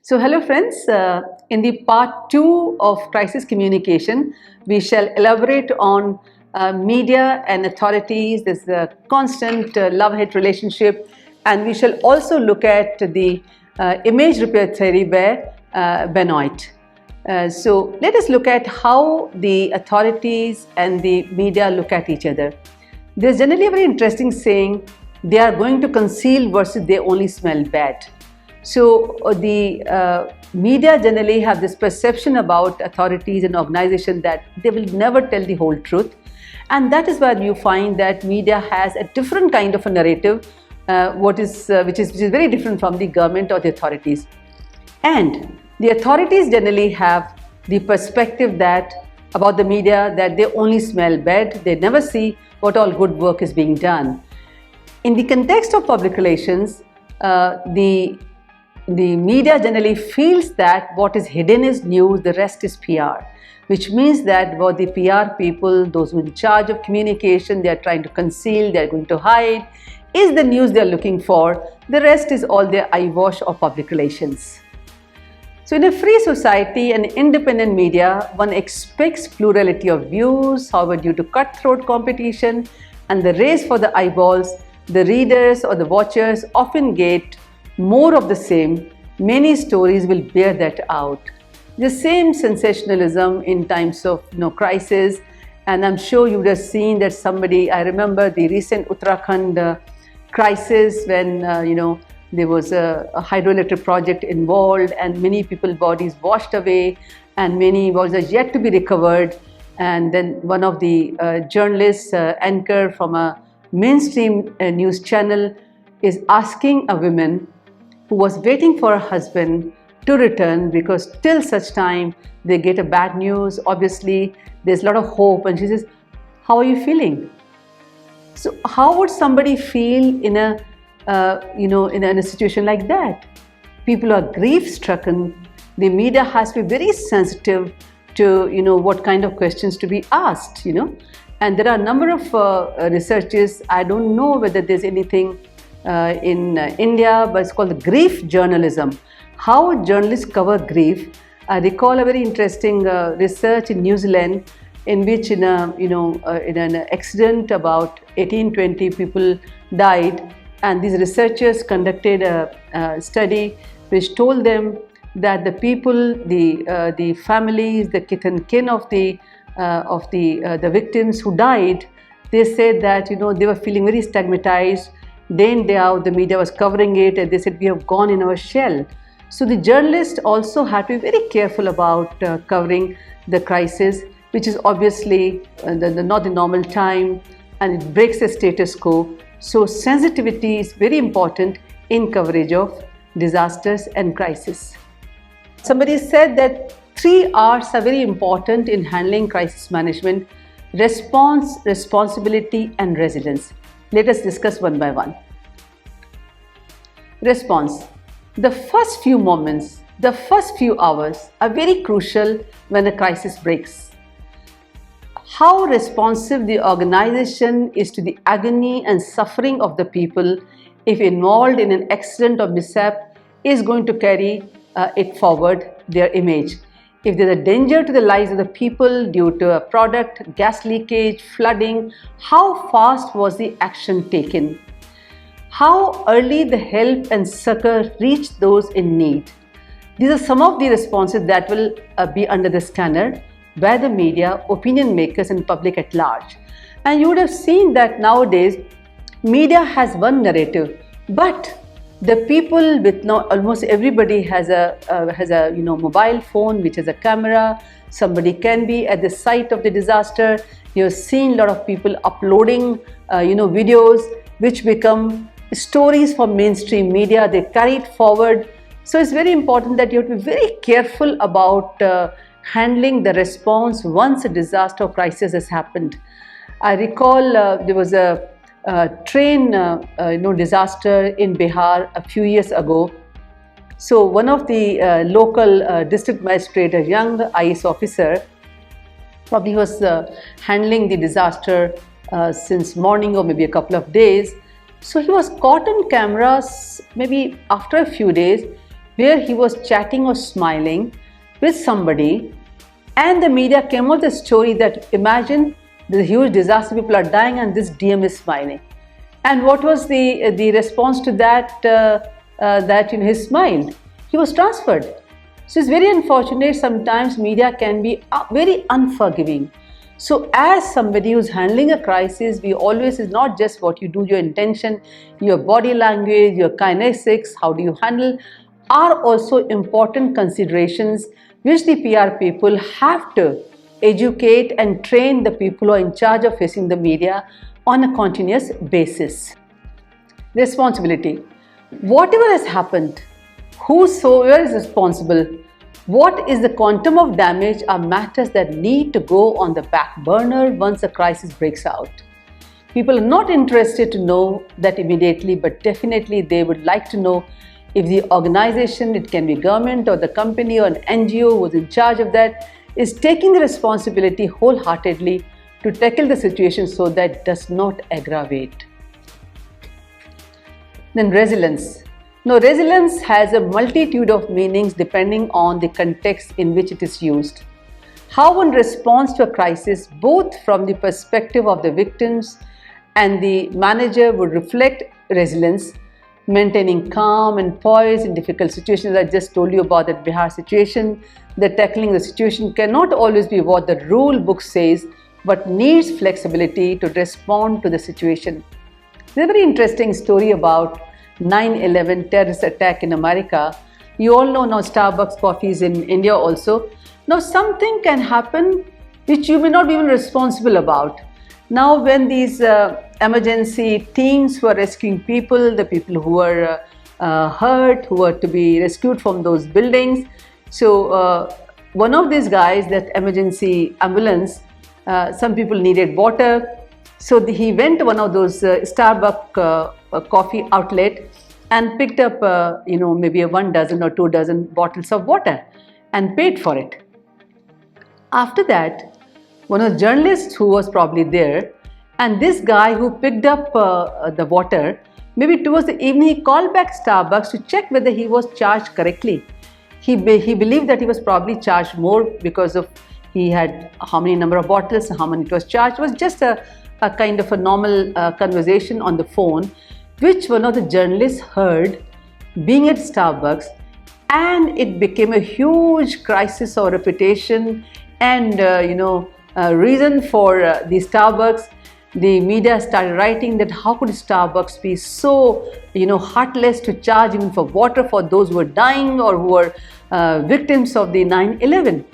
So hello friends, in the part 2 of crisis communication, we shall elaborate on media and authorities. There's a constant love-hate relationship, and we shall also look at the image repair theory by Benoit. So let us look at how the authorities and the media look at each other. There's generally a very interesting saying, they are going to conceal versus they only smell bad. So the media generally have this perception about authorities and organizations that they will never tell the whole truth, and that is why you find that media has a different kind of a narrative, which is very different from the government or the authorities. And the authorities generally have the perspective that about the media that they only smell bad, they never see what all good work is being done. In the context of public relations, the media generally feels that what is hidden is news, the rest is PR, which means that what the PR people, those who are in charge of communication, they are trying to conceal, they are going to hide, is the news they are looking for. The rest is all their eyewash of public relations. So in a free society and independent media, one expects plurality of views. However, due to cutthroat competition and the race for the eyeballs, the readers or the watchers often get more of the same. Many stories will bear that out. The same sensationalism in times of crisis, and I'm sure you would have seen that I remember the recent Uttarakhand crisis when there was a hydroelectric project involved and many people's bodies washed away and many bodies are yet to be recovered. And then one of the journalists, anchor from a mainstream news channel, is asking a woman who was waiting for her husband to return, because till such time they get a bad news, obviously there's a lot of hope, and she says, how are you feeling? So how would somebody feel in a in a situation like that? People are grief stricken. The media has to be very sensitive to what kind of questions to be asked, and there are a number of researches. I don't know whether there's anything in India, but it's called the grief journalism. How journalists cover grief. I recall a very interesting research in New Zealand, in which in an accident about 18-20 people died, and these researchers conducted a study which told them that the people, the families, the kith and kin of the victims who died, they said that they were feeling very stigmatized. Day in, day out, the media was covering it, and they said, we have gone in our shell. So the journalists also had to be very careful about covering the crisis, which is obviously not the normal time, and it breaks the status quo. So sensitivity is very important in coverage of disasters and crisis. Somebody said that 3 R's are very important in handling crisis management: response, responsibility, and resilience. Let us discuss one by one. Response. The first few moments, the first few hours are very crucial when a crisis breaks. How responsive the organization is to the agony and suffering of the people if involved in an accident or mishap is going to carry it forward, their image. If there's a danger to the lives of the people due to a product, gas leakage, flooding, how fast was the action taken? How early the help and succor reached those in need? These are some of the responses that will be under the scanner by the media, opinion makers, and public at large. And you would have seen that nowadays media has one narrative, but the people with almost everybody has a mobile phone which has a camera. Somebody can be at the site of the disaster. You've seen a lot of people uploading videos which become stories for mainstream media. They carry it forward. So it's very important that you have to be very careful about handling the response once a disaster or crisis has happened. I recall there was a train disaster in Bihar a few years ago. So one of the local district magistrate, a young IAS officer, probably was handling the disaster since morning or maybe a couple of days. So he was caught on cameras maybe after a few days where he was chatting or smiling with somebody, and the media came out with the story that imagine the huge disaster, people are dying, and this DM is smiling. And what was the response to that? That he smiled. He was transferred. So it's very unfortunate. Sometimes media can be very unforgiving. So as somebody who's handling a crisis, we always, is not just what you do, your intention, your body language, your kinesics, how do you handle, are also important considerations which the PR people have to educate and train the people who are in charge of facing the media on a continuous basis. Responsibility. Whatever has happened, whosoever is responsible, what is the quantum of damage, are matters that need to go on the back burner once a crisis breaks out. People are not interested to know that immediately, but definitely they would like to know if the organization, it can be government or the company or an NGO who is in charge of that, is taking the responsibility wholeheartedly to tackle the situation so that it does not aggravate. Then resilience. Now, resilience has a multitude of meanings depending on the context in which it is used. How one responds to a crisis, both from the perspective of the victims and the manager, would reflect resilience. Maintaining calm and poise in difficult situations. I just told you about that Bihar situation. The tackling the situation cannot always be what the rule book says, but needs flexibility to respond to the situation. There's a very interesting story about 9/11 terrorist attack in America. You all know now Starbucks coffee is in India also. Now something can happen which you may not be even responsible about. Now when these emergency teams were rescuing people, the people who were hurt, who were to be rescued from those buildings. So one of these guys, that emergency ambulance, some people needed water. So he went to one of those Starbucks coffee outlet and picked up maybe 1 dozen or 2 dozen bottles of water and paid for it. After that, one of the journalists who was probably there, and this guy who picked up the water, maybe towards the evening, he called back Starbucks to check whether he was charged correctly. He believed that he was probably charged more because of he had how many number of bottles and how many it was charged. It was just a kind of a normal conversation on the phone, which one of the journalists heard being at Starbucks, and it became a huge crisis of reputation and reason for the Starbucks. The media started writing that how could Starbucks be so heartless to charge even for water for those who were dying or who were victims of the 9/11.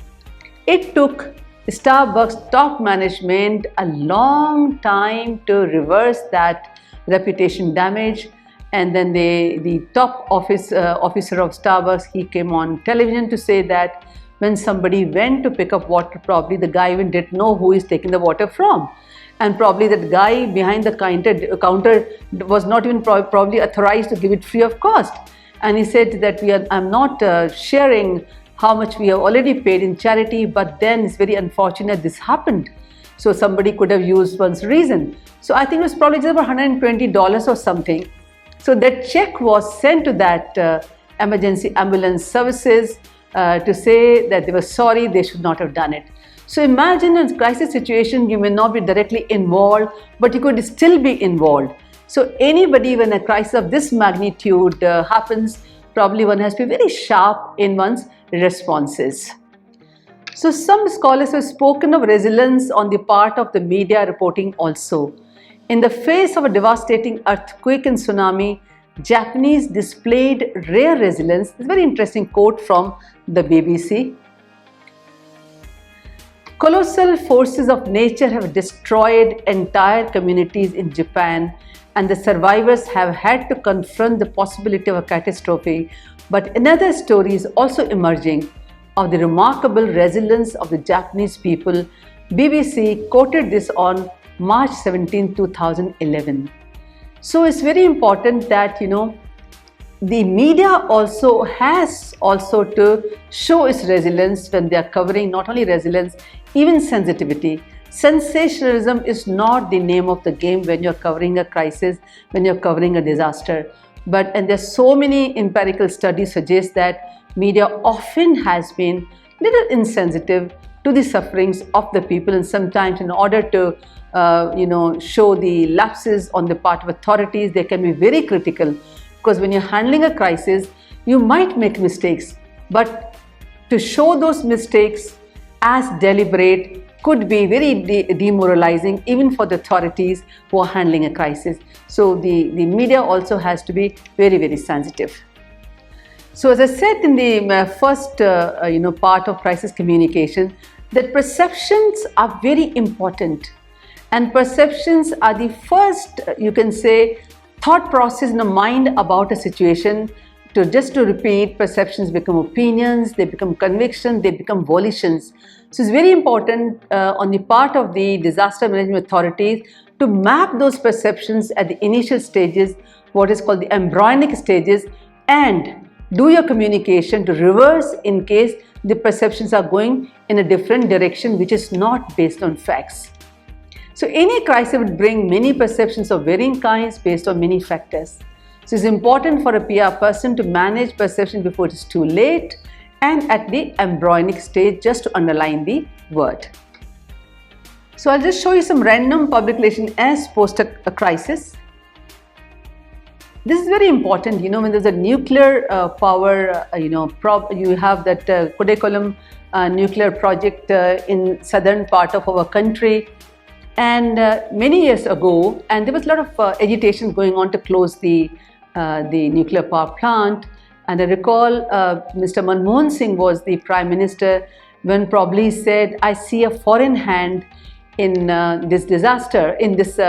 It took Starbucks top management a long time to reverse that reputation damage, and then the top officer of Starbucks, he came on television to say that when somebody went to pick up water, probably the guy even didn't know who is taking the water from, and probably that guy behind the counter was not even probably authorized to give it free of cost. And he said that I'm not sharing how much we have already paid in charity, but then it's very unfortunate this happened. So somebody could have used one's reason. So I think it was probably just about $120 or something. So that check was sent to that emergency ambulance services to say that they were sorry, they should not have done it. So imagine a crisis situation, you may not be directly involved, but you could still be involved. So anybody, when a crisis of this magnitude happens, probably one has to be very sharp in one's responses. So some scholars have spoken of resilience on the part of the media reporting also. In the face of a devastating earthquake and tsunami, Japanese displayed rare resilience. This is a very interesting quote from the BBC. Colossal forces of nature have destroyed entire communities in Japan, and the survivors have had to confront the possibility of a catastrophe. But another story is also emerging of the remarkable resilience of the Japanese people. BBC quoted this on March 17, 2011. So it's very important that the media also has to show its resilience when they are covering not only resilience, even sensitivity. Sensationalism is not the name of the game when you're covering a crisis, when you're covering a disaster. and there's so many empirical studies suggest that media often has been little insensitive to the sufferings of the people, and sometimes in order to show the lapses on the part of authorities, they can be very critical, because when you're handling a crisis, you might make mistakes, but to show those mistakes as deliberate could be very demoralizing even for the authorities who are handling a crisis. So the media also has to be very, very sensitive. So as I said in the first part of crisis communication, that perceptions are very important, and perceptions are the first, you can say, thought process in the mind about a situation. Just to repeat, perceptions become opinions, they become convictions, they become volitions. So it's very important on the part of the disaster management authorities to map those perceptions at the initial stages, what is called the embryonic stages, and do your communication to reverse in case the perceptions are going in a different direction which is not based on facts. So any crisis would bring many perceptions of varying kinds based on many factors. So it's important for a PR person to manage perception before it is too late and at the embryonic stage, just to underline the word. So I'll just show you some random public relations as post a crisis. This is very important, when there's a nuclear power, you have that Kudaikullam nuclear project in southern part of our country. And many years ago, and there was a lot of agitation going on to close the nuclear power plant. And I recall Mr. Manmohan Singh was the Prime Minister when probably said, I see a foreign hand in this disaster, in this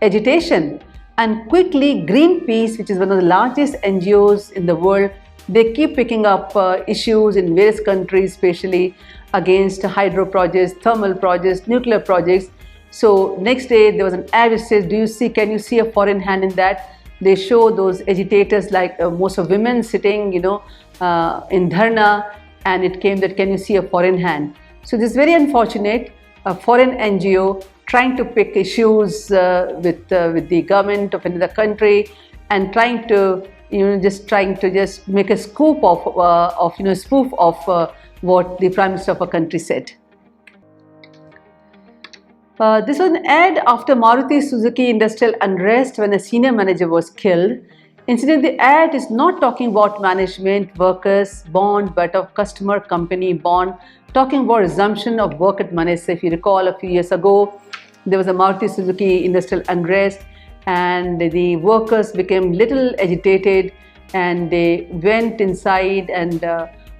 agitation. And quickly Greenpeace, which is one of the largest NGOs in the world, they keep picking up issues in various countries, especially against hydro projects, thermal projects, nuclear projects. So next day there was an ad which says, can you see a foreign hand in that? They show those agitators, like most of women sitting, in dharna, and it came that, can you see a foreign hand? So this is very unfortunate, a foreign NGO trying to pick issues with the government of another country and trying to just make a scoop spoof of what the Prime Minister of a country said. This was an ad after Maruti Suzuki industrial unrest when a senior manager was killed. Incidentally, the ad is not talking about management, workers, bond, but of customer, company, bond, talking about resumption of work at Manesar. If you recall, a few years ago, there was a Maruti Suzuki industrial unrest, and the workers became little agitated, and they went inside, and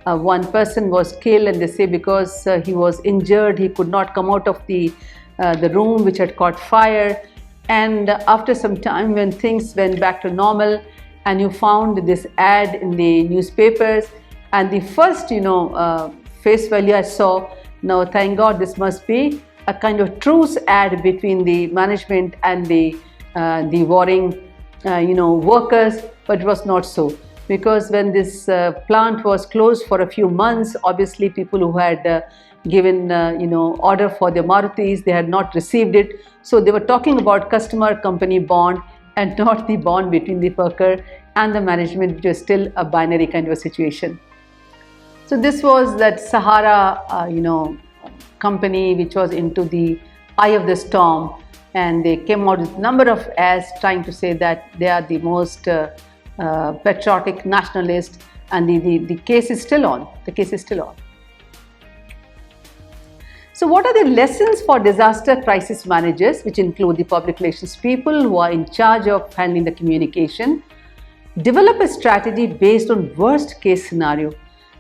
one person was killed, and they say because he was injured, he could not come out of the room which had caught fire. And after some time, when things went back to normal, and you found this ad in the newspapers, and the first face value I saw, now thank God this must be a kind of truce ad between the management and the warring workers, but it was not so, because when this plant was closed for a few months, obviously people who had given order for the Marutis, they had not received it. So they were talking about customer company bond and not the bond between the worker and the management, which was still a binary kind of a situation. So this was that Sahara company which was into the eye of the storm, and they came out with a number of ads trying to say that they are the most patriotic nationalist, and the case is still on. The case is still on. So what are the lessons for disaster crisis managers, which include the public relations people who are in charge of handling the communication? Develop a strategy based on worst case scenario.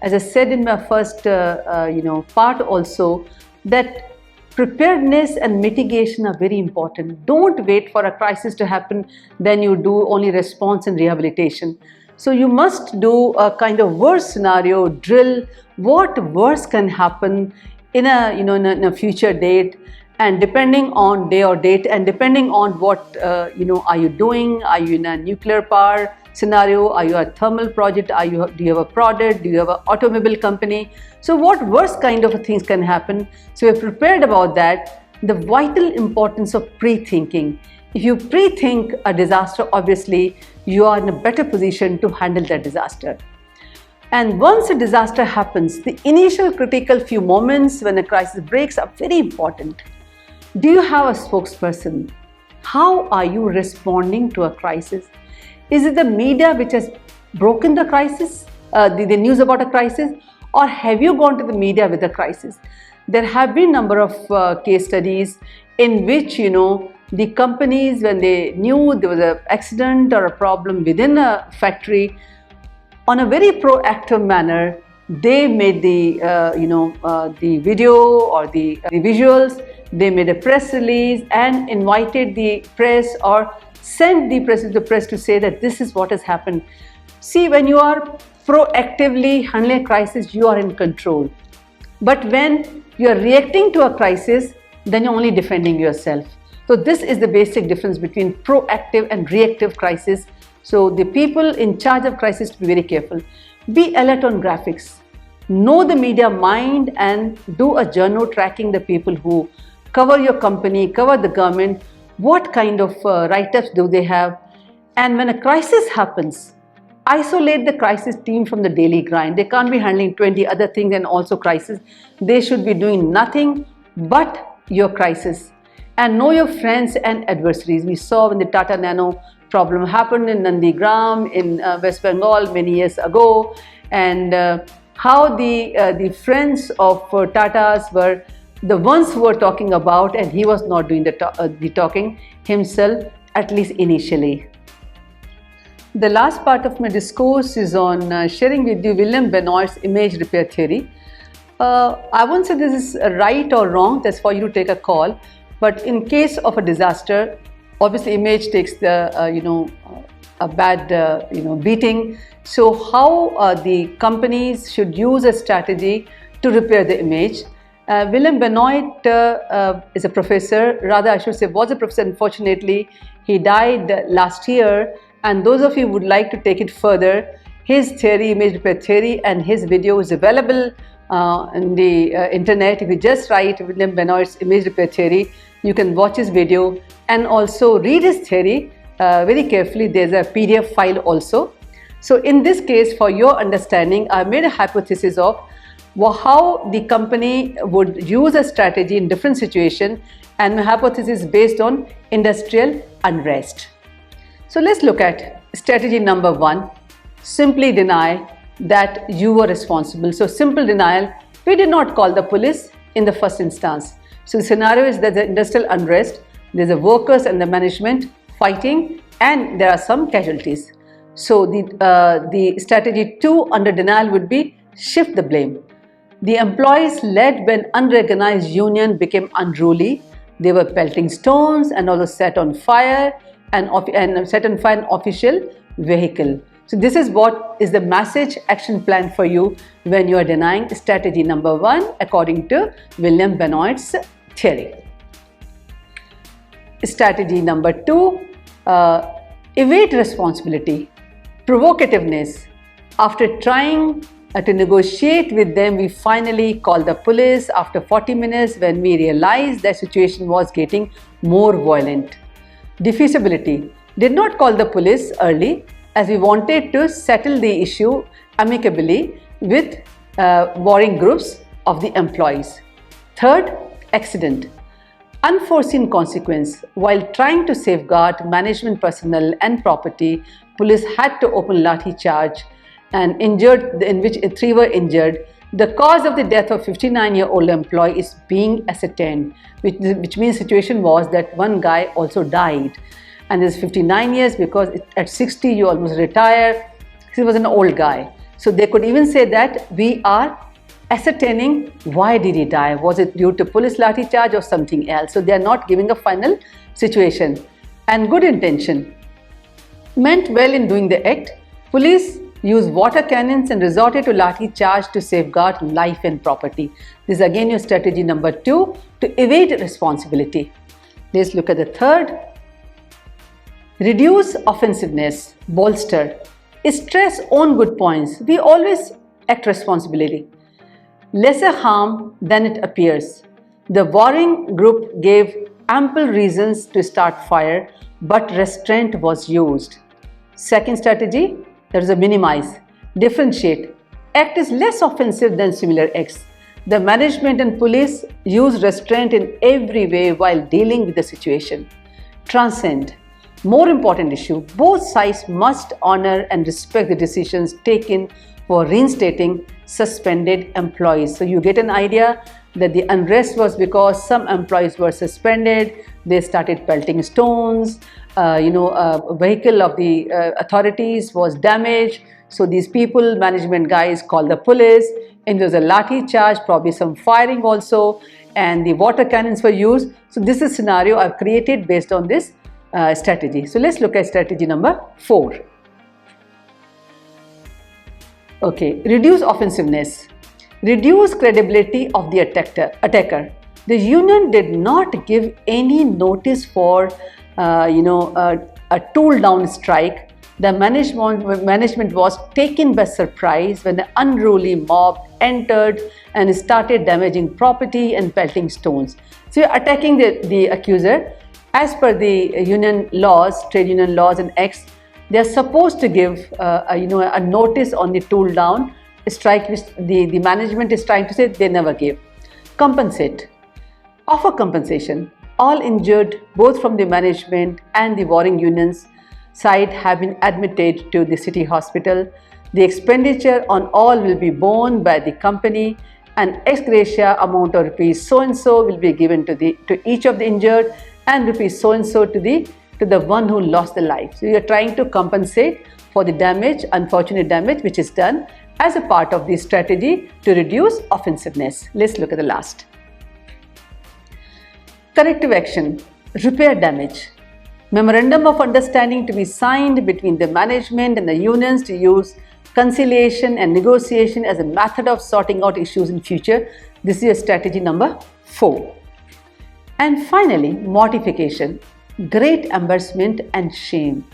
As I said in my first part also, that preparedness and mitigation are very important. Don't wait for a crisis to happen, then you do only response and rehabilitation. So you must do a kind of worst scenario drill. What worse can happen in a future date, and depending on day or date, and depending on what are you doing? Are you in a nuclear power scenario? Are you a thermal project? Do you have a product? Do you have an automobile company? So what worst kind of things can happen? So we're prepared about that. The vital importance of pre-thinking. If you pre-think a disaster, obviously you are in a better position to handle that disaster. And once a disaster happens, the initial critical few moments when a crisis breaks are very important. Do you have a spokesperson? How are you responding to a crisis? Is it the media which has broken the crisis, the news about a crisis, or have you gone to the media with a crisis? There have been a number of case studies in which, the companies, when they knew there was an accident or a problem within a factory, on a very proactive manner, they made the video or the visuals, they made a press release and invited the press or sent the press to say that this is what has happened. See, when you are proactively handling a crisis, you are in control. But when you are reacting to a crisis, then you're only defending yourself. So this is the basic difference between proactive and reactive crisis. So the people in charge of crisis to be very careful. Be alert on graphics. Know the media mind and do a journal tracking the people who cover your company, cover the government. What kind of write-ups do they have? And when a crisis happens, isolate the crisis team from the daily grind. They can't be handling 20 other things and also crisis. They should be doing nothing but your crisis. And know your friends and adversaries. We saw when the Tata Nano problem happened in Nandigram in West Bengal many years ago, and how the friends of Tatas were the ones who were talking about, and he was not doing the talking himself, at least initially. The last part of my discourse is on sharing with you William Benoit's image repair theory. I won't say this is right or wrong, that's for you to take a call. But in case of a disaster, obviously image takes the a bad beating. So how the companies should use a strategy to repair the image. William Benoit is a professor, rather I should say was a professor. Unfortunately, he died last year. And those of you who would like to take it further, his theory, image repair theory, and his video is available on the internet. If you just write William Benoit's image repair theory, you can watch his video and also read his theory very carefully. There's a PDF file also. So in this case, for your understanding, I made a hypothesis of how the company would use a strategy in different situations, and my hypothesis is based on industrial unrest. So let's look at strategy number 1. Simply deny that you were responsible. So simple denial, we did not call the police in the first instance. So the scenario is that the industrial unrest, there's the workers and the management fighting, and there are some casualties. So the strategy 2 under denial would be shift the blame. The employees led when unrecognized union became unruly. They were pelting stones and also set on fire and set on fire an official vehicle. So this is what is the message action plan for you when you are denying strategy number 1 according to William Benoit's theory. Strategy number 2, evade responsibility, provocativeness. After trying to negotiate with them, we finally called the police after 40 minutes when we realized the situation was getting more violent. Defeasibility, did not call the police early as we wanted to settle the issue amicably with warring groups of the employees. Third, accident. Unforeseen consequence. While trying to safeguard management personnel and property, police had to open lathi charge and in which 3 were injured. The cause of the death of 59-year-old employee is being ascertained, which means situation was that one guy also died. And this 59 years because at 60 you almost retire. He was an old guy. So they could even say that we are ascertaining why did he die. Was it due to police lathi charge or something else? So they are not giving a final situation. And good intention. Meant well in doing the act. Police used water cannons and resorted to lathi charge to safeguard life and property. This is again your strategy number 2 to evade responsibility. Let's look at the third. Reduce offensiveness, bolster, stress own good points. We always act responsibly. Lesser harm than it appears. The warring group gave ample reasons to start fire, but restraint was used. Second strategy, there is a minimize, differentiate. Act is less offensive than similar acts. The management and police use restraint in every way while dealing with the situation. Transcend. More important issue, both sides must honor and respect the decisions taken for reinstating suspended employees. So you get an idea that the unrest was because some employees were suspended, they started pelting stones, a vehicle of the authorities was damaged. So these people, management guys called the police, and there was a lathi charge, probably some firing also, and the water cannons were used. So this is a scenario I've created based on this strategy. So let's look at strategy number 4. Okay, reduce offensiveness. Reduce credibility of the attacker. The union did not give any notice for a tool down strike. The management was taken by surprise when the unruly mob entered and started damaging property and pelting stones. So you're attacking the accuser. As per the union laws, trade union laws and acts, they are supposed to give a notice on the tool down strike, which the management is trying to say they never gave. Compensate. Offer compensation. All injured, both from the management and the warring unions side, have been admitted to the city hospital. The expenditure on all will be borne by the company, and ex gratia amount of rupees so and so will be given to each of the injured, and rupees so and so to the one who lost the life. So you are trying to compensate for the damage, unfortunate damage, which is done as a part of the strategy to reduce offensiveness. Let's look at the last. Corrective action, repair damage. Memorandum of understanding to be signed between the management and the unions to use conciliation and negotiation as a method of sorting out issues in future. This is strategy number 4. And finally, mortification, great embarrassment and shame.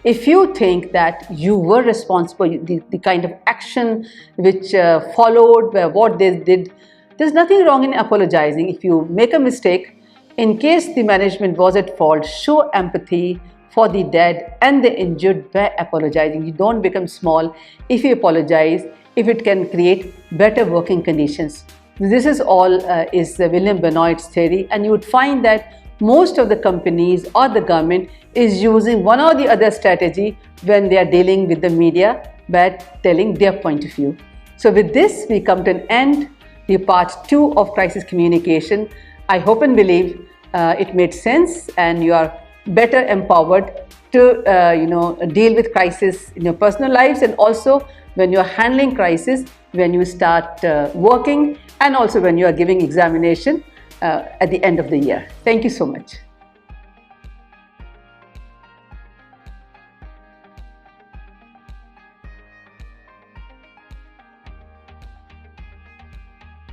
If you think that you were responsible, the kind of action which followed, what they did, there's nothing wrong in apologizing. If you make a mistake, in case the management was at fault, show empathy for the dead and the injured by apologizing. You don't become small if you apologize, if it can create better working conditions. This is all is William Benoit's theory, and you would find that most of the companies or the government is using one or the other strategy when they are dealing with the media by telling their point of view. So with this, we come to an end the part 2 of crisis communication. I hope and believe it made sense and you are better empowered to deal with crisis in your personal lives, and also when you are handling crisis, when you start working, and also when you are giving examination at the end of the year. Thank you so much.